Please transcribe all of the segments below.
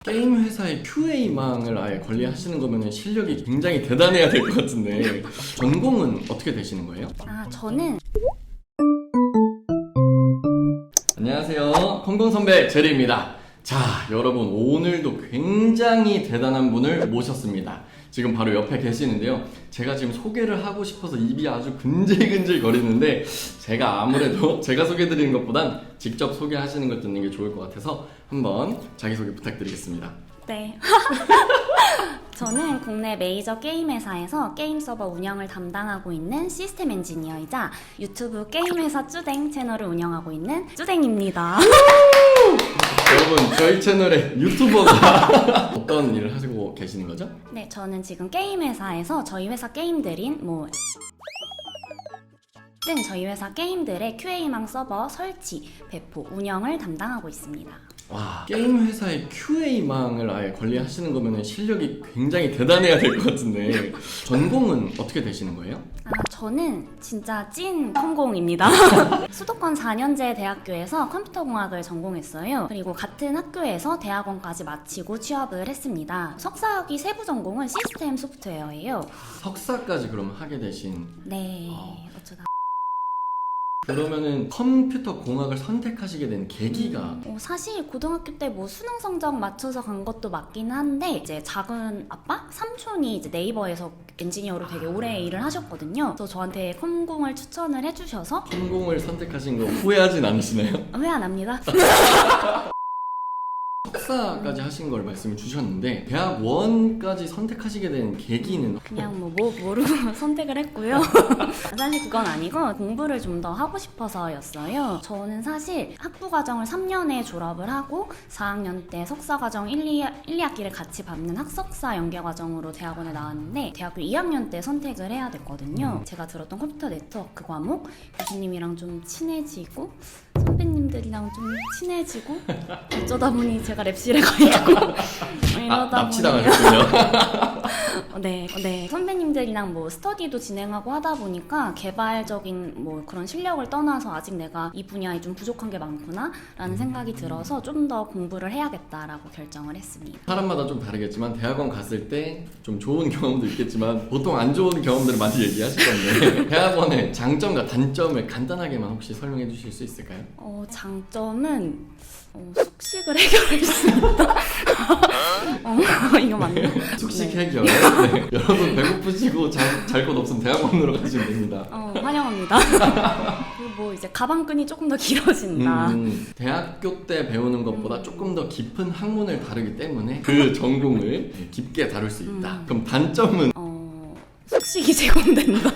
게임 회사의 QA망을 아예 관리하시는 거면 실력이 굉장히 대단해야 될 것 같은데 전공은 어떻게 되시는 거예요? 저는 안녕하세요. 콩콩 선배 제리입니다. 자, 여러분 오늘도 굉장히 대단한 분을 모셨습니다. 지금 바로 옆에 계시는데요. 제가 지금 소개를 하고 싶어서 입이 아주 근질근질 거리는데 제가 아무래도 제가 소개드리는 것보단 직접 소개하시는 걸 듣는 게 좋을 것 같아서 한번 자기소개 부탁드리겠습니다. 네. 저는 국내 메이저 게임 회사에서 게임 서버 운영을 담당하고 있는 시스템 엔지니어이자 유튜브 게임 회사 쭈댕 채널을 운영하고 있는 쭈댕입니다. 여러분 저희 채널에 유튜버가 어떤 일을 하시고 계시는 거죠? 네, 저는 지금 게임 회사에서 저희 회사 게임들인 등 저희 회사 게임들의 QA망 서버 설치, 배포, 운영을 담당하고 있습니다. 와, 게임 회사의 QA망을 아예 관리하시는 거면 실력이 굉장히 대단해야 될 것 같은데 전공은 어떻게 되시는 거예요? 저는 진짜 찐 컴공입니다. 수도권 4년제 대학교에서 컴퓨터공학을 전공했어요. 그리고 같은 학교에서 대학원까지 마치고 취업을 했습니다. 석사학위 세부 전공은 시스템 소프트웨어예요. 석사까지 그럼 하게 되신 네, 어쩌다. 그러면은 컴퓨터 공학을 선택하시게 된 계기가 사실 고등학교 때 수능 성적 맞춰서 간 것도 맞긴 한데 이제 작은 아빠? 삼촌이 이제 네이버에서 엔지니어로 되게 오래 일을 하셨거든요. 그래서 저한테 컴공을 추천을 해주셔서 컴공을 선택하신 거 후회하진 않으시나요? 왜 안 합니다. 석사까지 하신 걸 말씀을 주셨는데 대학원까지 선택하시게 된 계기는 그냥 모르고 선택을 했고요. 사실 그건 아니고 공부를 좀 더 하고 싶어서였어요. 저는 사실 학부과정을 3년에 졸업을 하고 4학년 때 석사과정 1, 2학기를 같이 밟는 학석사 연계과정으로 대학원에 나왔는데 대학교 2학년 때 선택을 해야 됐거든요. 제가 들었던 컴퓨터 네트워크 과목 교수님이랑 좀 친해지고 선배님들이랑 좀 친해지고 어쩌다 보니 제가 랩실에 가 있고 이러다 납치당하셨군요. 네. 선배님들이랑 스터디도 진행하고 하다 보니까 개발적인 그런 실력을 떠나서 아직 내가 이 분야에 좀 부족한 게 많구나 라는 생각이 들어서 좀 더 공부를 해야겠다라고 결정을 했습니다. 사람마다 좀 다르겠지만 대학원 갔을 때 좀 좋은 경험도 있겠지만 보통 안 좋은 경험들을 많이 얘기하실 건데 대학원의 장점과 단점을 간단하게만 혹시 설명해 주실 수 있을까요? 장점은 숙식을 해결할 수 있다. 이거 맞나? 숙식 네. 해결. 네. 여러분 배고프시고 잘 곳 없으면 대학원으로 가시면 됩니다. 환영합니다. 그리고 이제 가방끈이 조금 더 길어진다. 대학교 때 배우는 것보다 조금 더 깊은 학문을 다루기 때문에 그 전공을 깊게 다룰 수 있다. 그럼 단점은 숙식이 제공된다.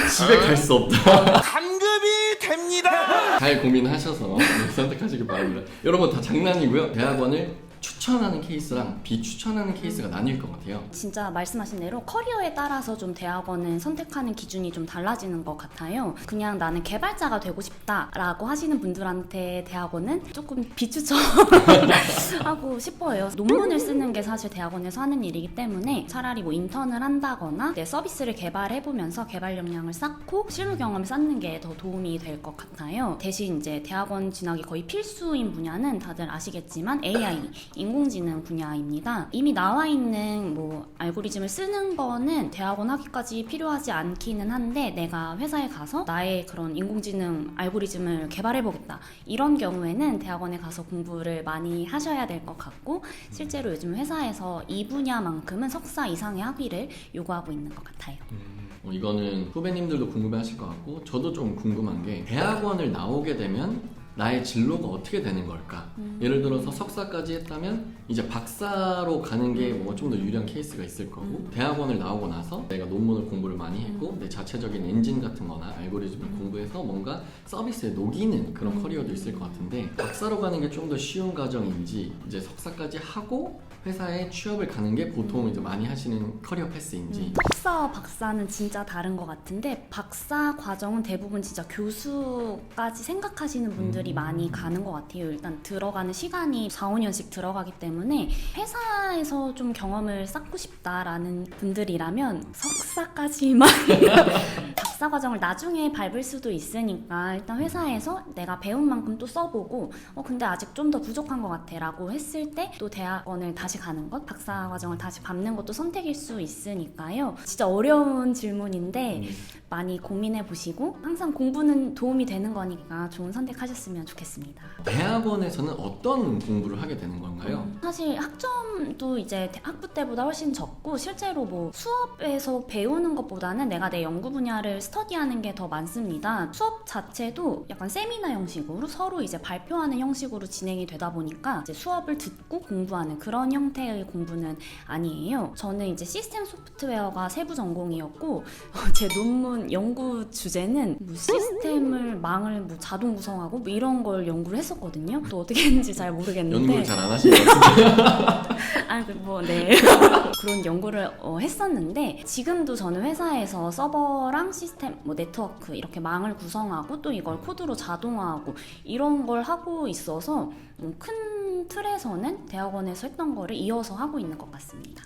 집에 갈 수 없다. 감금이 됩니다. 잘 고민하셔서 선택하시길 바랍니다. 여러분 다 장난이고요. 대학원을 추천하는 케이스랑 비추천하는 케이스가 나뉠 것 같아요. 진짜 말씀하신 대로 커리어에 따라서 좀 대학원은 선택하는 기준이 좀 달라지는 것 같아요. 그냥 나는 개발자가 되고 싶다라고 하시는 분들한테 대학원은 조금 비추천하고 싶어요. 논문을 쓰는 게 사실 대학원에서 하는 일이기 때문에 차라리 인턴을 한다거나 내 서비스를 개발해보면서 개발 역량을 쌓고 실무 경험을 쌓는 게 더 도움이 될 것 같아요. 대신 이제 대학원 진학이 거의 필수인 분야는 다들 아시겠지만 AI 인공지능 분야입니다. 이미 나와 있는 알고리즘을 쓰는 거는 대학원 학위까지 필요하지 않기는 한데 내가 회사에 가서 나의 그런 인공지능 알고리즘을 개발해보겠다. 이런 경우에는 대학원에 가서 공부를 많이 하셔야 될 것 같고 실제로 요즘 회사에서 이 분야만큼은 석사 이상의 학위를 요구하고 있는 것 같아요. 이거는 후배님들도 궁금해하실 것 같고 저도 좀 궁금한 게 대학원을 나오게 되면 나의 진로가 어떻게 되는 걸까? 예를 들어서 석사까지 했다면 이제 박사로 가는 게 좀 더 유리한 케이스가 있을 거고 대학원을 나오고 나서 내가 논문을 공부를 많이 했고 내 자체적인 엔진 같은 거나 알고리즘을 공부해서 뭔가 서비스에 녹이는 그런 커리어도 있을 것 같은데 박사로 가는 게 좀 더 쉬운 과정인지 이제 석사까지 하고 회사에 취업을 가는 게 보통 이제 많이 하시는 커리어 패스인지 석사, 박사는 진짜 다른 것 같은데 박사 과정은 대부분 진짜 교수까지 생각하시는 분들이 많이 가는 것 같아요. 일단 들어가는 시간이 4, 5년씩 들어가기 때문에 회사에서 좀 경험을 쌓고 싶다라는 분들이라면 석사까지만 박사 과정을 나중에 밟을 수도 있으니까 일단 회사에서 내가 배운 만큼 또 써보고 근데 아직 좀 더 부족한 것 같아 라고 했을 때 또 대학원을 다시 가는 것, 박사 과정을 다시 밟는 것도 선택일 수 있으니까요. 진짜 어려운 질문인데 많이 고민해 보시고 항상 공부는 도움이 되는 거니까 좋은 선택하셨으면 좋겠습니다. 대학원에서는 어떤 공부를 하게 되는 건가요? 사실 학점도 이제 학부 때보다 훨씬 적고 실제로 뭐 수업에서 배우는 것보다는 내가 내 연구 분야를 스터디하는 게 더 많습니다. 수업 자체도 약간 세미나 형식으로 서로 이제 발표하는 형식으로 진행이 되다 보니까 이제 수업을 듣고 공부하는 그런 형태의 공부는 아니에요. 저는 이제 시스템 소프트웨어가 세부 전공이었고 제 논문 연구 주제는 뭐 시스템을 망을 뭐 자동 구성하고 뭐 이런 걸 연구를 했었거든요. 또 어떻게 했는지 잘 모르겠는데 연구를 잘 안 하시는 것 같은데. 네. 그런 연구를 했었는데 지금도 저는 회사에서 서버랑 시스템, 뭐 네트워크 이렇게 망을 구성하고 또 이걸 코드로 자동화하고 이런 걸 하고 있어서 큰 틀에서는 대학원에서 했던 거를 이어서 하고 있는 것 같습니다.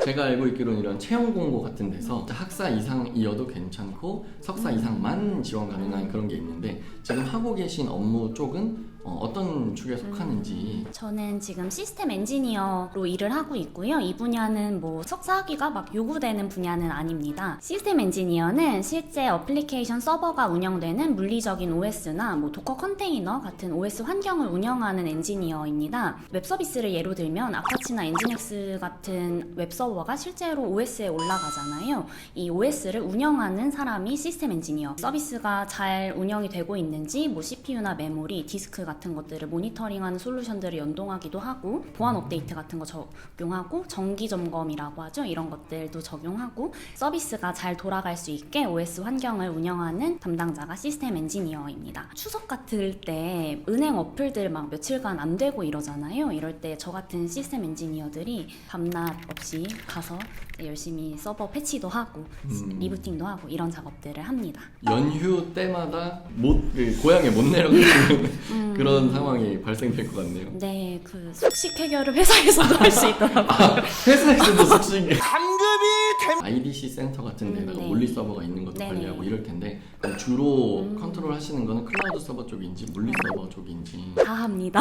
제가 알고 있기로는 이런 채용 공고 같은 데서 학사 이상이어도 괜찮고 석사 이상만 지원 가능한 그런 게 있는데 지금 하고 계신 업무 쪽은 어떤 축에 속하는지. 저는 지금 시스템 엔지니어로 일을 하고 있고요. 이 분야는 뭐 석사학위가 막 요구되는 분야는 아닙니다. 시스템 엔지니어는 실제 어플리케이션 서버가 운영되는 물리적인 OS나 뭐 도커 컨테이너 같은 OS 환경을 운영하는 엔지니어입니다. 웹 서비스를 예로 들면 아파치나 엔지닉스 같은 웹 서버가 실제로 OS에 올라가잖아요. 이 OS를 운영하는 사람이 시스템 엔지니어. 서비스가 잘 운영이 되고 있는지 뭐 CPU나 메모리, 디스크 같은 것들을 모니터링하는 솔루션들을 연동하기도 하고 보안 업데이트 같은 거 적용하고 정기 점검이라고 하죠. 이런 것들도 적용하고 서비스가 잘 돌아갈 수 있게 OS 환경을 운영하는 담당자가 시스템 엔지니어입니다. 추석 같을 때 은행 어플들 막 며칠간 안 되고 이러잖아요. 이럴 때 저 같은 시스템 엔지니어들이 밤낮 없이 가서 열심히 서버 패치도 하고 리부팅도 하고 이런 작업들을 합니다. 연휴 때마다 고향에 못 내려가는 그런 상황이 발생될 것 같네요. 네, 그 숙식 해결을 회사에서도 할 수 있더라고요. 회사에서도 숙식이 감금이 됩니다. IDC 센터 같은 데다가 네. 물리 서버가 있는 것도 네네. 관리하고 이럴 텐데 그럼 주로 컨트롤 하시는 거는 클라우드 서버 쪽인지 물리 서버 쪽인지. 다 합니다.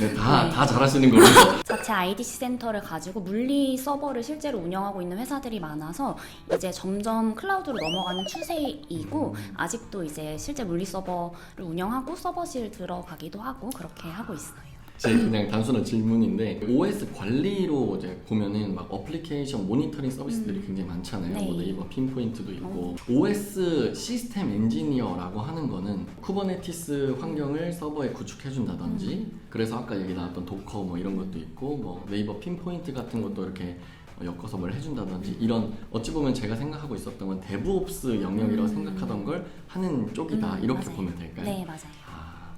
네, 다 잘하시는 걸로. 자체 IDC 센터를 가지고 물리 서버를 실제로 운영하고 있는 회사들이 많아서 이제 점점 클라우드로 넘어가는 추세이고 아직도 이제 실제 물리 서버를 운영하고 서버실 들어가기도 하고 그렇게 하고 있어요. 제 그냥 단순한 질문인데 OS 관리로 이제 보면은 막 어플리케이션 모니터링 서비스들이 굉장히 많잖아요. 네. 뭐 네이버 핀포인트도 있고 OS 시스템 엔지니어라고 하는 거는 쿠버네티스 환경을 서버에 구축해준다든지 그래서 아까 얘기 나왔던 도커 뭐 이런 것도 있고 뭐 네이버 핀포인트 같은 것도 이렇게 엮어서 뭘 해준다든지 이런 어찌 보면 제가 생각하고 있었던 건 데브옵스 영역이라고 생각하던 걸 하는 쪽이다 이렇게 맞아요. 보면 될까요? 네, 맞아요.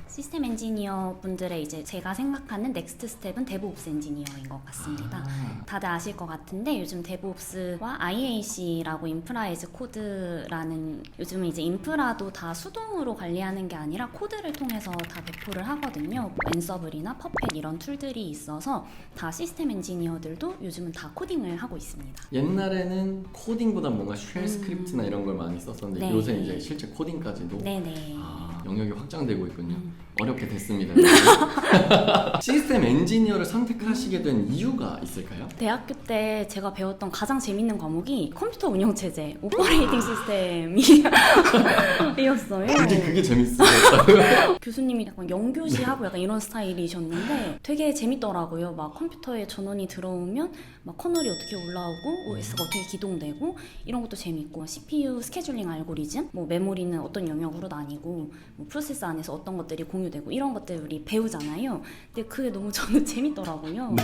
시스템 엔지니어 분들의 이제 제가 생각하는 넥스트 스텝은 데브옵스 엔지니어인 것 같습니다. 다들 아실 것 같은데 요즘 데브옵스와 IAC라고 인프라 에즈 코드라는 요즘은 이제 인프라도 다 수동으로 관리하는 게 아니라 코드를 통해서 다 배포를 하거든요. 앤서블이나 퍼펫 이런 툴들이 있어서 다 시스템 엔지니어들도 요즘은 다 코딩을 하고 있습니다. 옛날에는 코딩보다 뭔가 쉘 스크립트나 이런 걸 많이 썼었는데 네. 요새 이제 실제 코딩까지도 네네. 영역이 확장되고 있군요. 어렵게 됐습니다. 시스템 엔지니어를 선택하시게 된 이유가 있을까요? 대학교 때 제가 배웠던 가장 재밌는 과목이 컴퓨터 운영 체제, 오퍼레이팅 시스템이었어요. 그게 재밌었어요. 교수님이 약간 영교시하고 약간 이런 스타일이셨는데 되게 재밌더라고요. 막 컴퓨터에 전원이 들어오면 막 커널이 어떻게 올라오고 OS가 어떻게 기동되고 이런 것도 재밌고 CPU 스케줄링 알고리즘, 뭐 메모리는 어떤 영역으로 나뉘고 뭐 프로세서 안에서 어떤 것들이 공유되고 이런 것들 우리 배우잖아요. 근데 그게 너무 저는 재밌더라고요.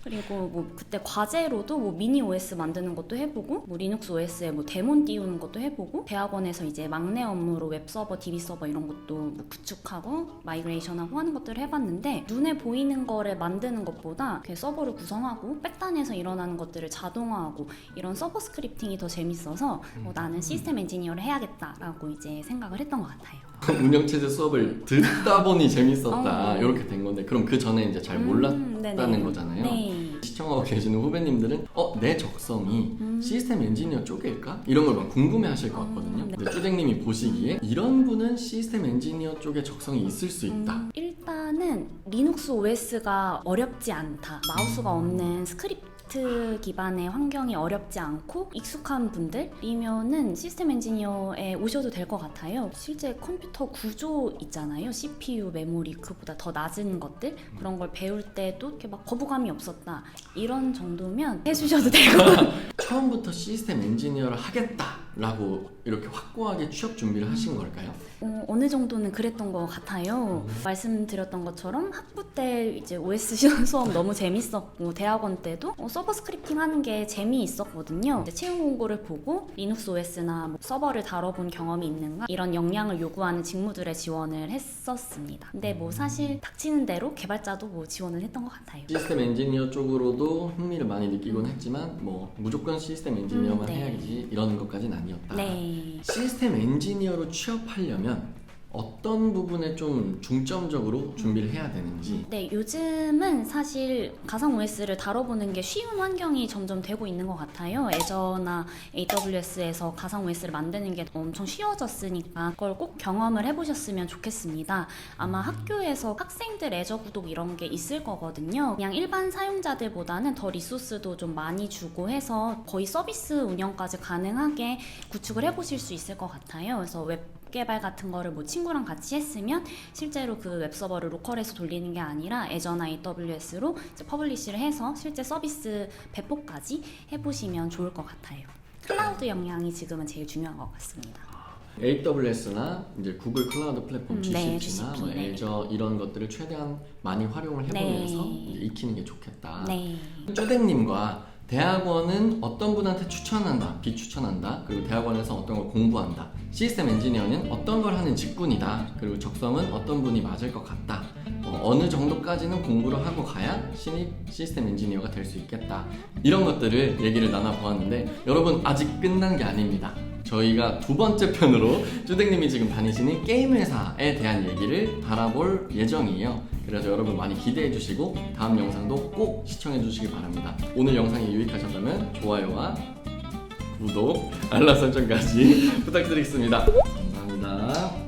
그리고 뭐 그때 과제로도 뭐 미니 OS 만드는 것도 해보고 뭐 리눅스 OS에 뭐 데몬 띄우는 것도 해보고 대학원에서 이제 막내 업무로 웹 서버, DB 서버 이런 것도 뭐 구축하고 마이그레이션하고 하는 것들을 해봤는데 눈에 보이는 거를 만드는 것보다 이렇게 서버를 구성하고 백단에서 일어나는 것들을 자동화하고 이런 서버 스크립팅이 더 재밌어서 나는 시스템 엔지니어를 해야겠다라고 이제 생각을 했던 것 같아요. 운영체제 수업을 듣다 보니 재밌었다 어. 이렇게 된 건데 그럼 그 전에 이제 잘 몰랐다는 네네. 거잖아요. 네. 시청하고 계시는 후배님들은 내 적성이 시스템 엔지니어 쪽일까? 이런 걸 막 궁금해 하실 것 같거든요. 네. 근데 쭈댕님이 보시기에 이런 분은 시스템 엔지니어 쪽에 적성이 있을 수 있다. 일단은 리눅스 OS가 어렵지 않다. 마우스가 없는 스크립트 기반의 환경이 어렵지 않고 익숙한 분들이면은 시스템 엔지니어에 오셔도 될 것 같아요. 실제 컴퓨터 구조 있잖아요. CPU, 메모리 그보다 더 낮은 것들 그런 걸 배울 때도 이렇게 막 거부감이 없었다. 이런 정도면 해주셔도 될 것 같아요. 처음부터 시스템 엔지니어를 하겠다라고 이렇게 확고하게 취업 준비를 하신 걸까요? 어느 정도는 그랬던 것 같아요. 말씀드렸던 것처럼 학부 때 이제 OS 수업 너무 재밌었고 대학원 때도 서버 스크립팅 하는 게 재미있었거든요. 이제 채용 공고를 보고 리눅스 OS나 뭐 서버를 다뤄본 경험이 있는가 이런 역량을 요구하는 직무들에 지원을 했었습니다. 근데 뭐 사실 닥치는 대로 개발자도 뭐 지원을 했던 것 같아요. 시스템 엔지니어 쪽으로도 흥미를 많이 느끼곤 했지만 뭐 무조건 시스템 엔지니어만 네. 해야지 이런 것까지는 아니었다. 네. 시스템 엔지니어로 취업하려면 어떤 부분에 좀 중점적으로 준비를 해야 되는지. 네, 요즘은 사실 가상 OS를 다뤄보는 게 쉬운 환경이 점점 되고 있는 것 같아요. 애저나 AWS에서 가상 OS를 만드는 게 엄청 쉬워졌으니까 그걸 꼭 경험을 해보셨으면 좋겠습니다. 아마 학교에서 학생들 애저 구독 이런 게 있을 거거든요. 그냥 일반 사용자들보다는 더 리소스도 좀 많이 주고 해서 거의 서비스 운영까지 가능하게 구축을 해보실 수 있을 것 같아요. 그래서 웹 개발 같은 거를 뭐 친구랑 같이 했으면 실제로 그 웹서버를 로컬에서 돌리는 게 아니라 애저나 AWS로 이제 퍼블리시를 해서 실제 서비스 배포까지 해보시면 좋을 것 같아요. 클라우드 역량이 지금은 제일 중요한 것 같습니다. AWS나 이제 구글 클라우드 플랫폼 네, GCP나 뭐 GCP, 네. 애저 이런 것들을 최대한 많이 활용을 해보면서 네. 이제 익히는 게 좋겠다. 네. 쪼댕님과 대학원은 어떤 분한테 추천한다, 비추천한다, 그리고 대학원에서 어떤 걸 공부한다, 시스템 엔지니어는 어떤 걸 하는 직군이다, 그리고 적성은 어떤 분이 맞을 것 같다, 어느 정도까지는 공부를 하고 가야 신입 시스템 엔지니어가 될 수 있겠다, 이런 것들을 얘기를 나눠보았는데 여러분 아직 끝난 게 아닙니다. 저희가 두 번째 편으로 쭈댕님이 지금 다니시는 게임 회사에 대한 얘기를 달아볼 예정이에요. 그래서 여러분 많이 기대해 주시고 다음 영상도 꼭 시청해 주시기 바랍니다. 오늘 영상이 유익하셨다면 좋아요와 구독, 알람 설정까지 부탁드리겠습니다. 감사합니다.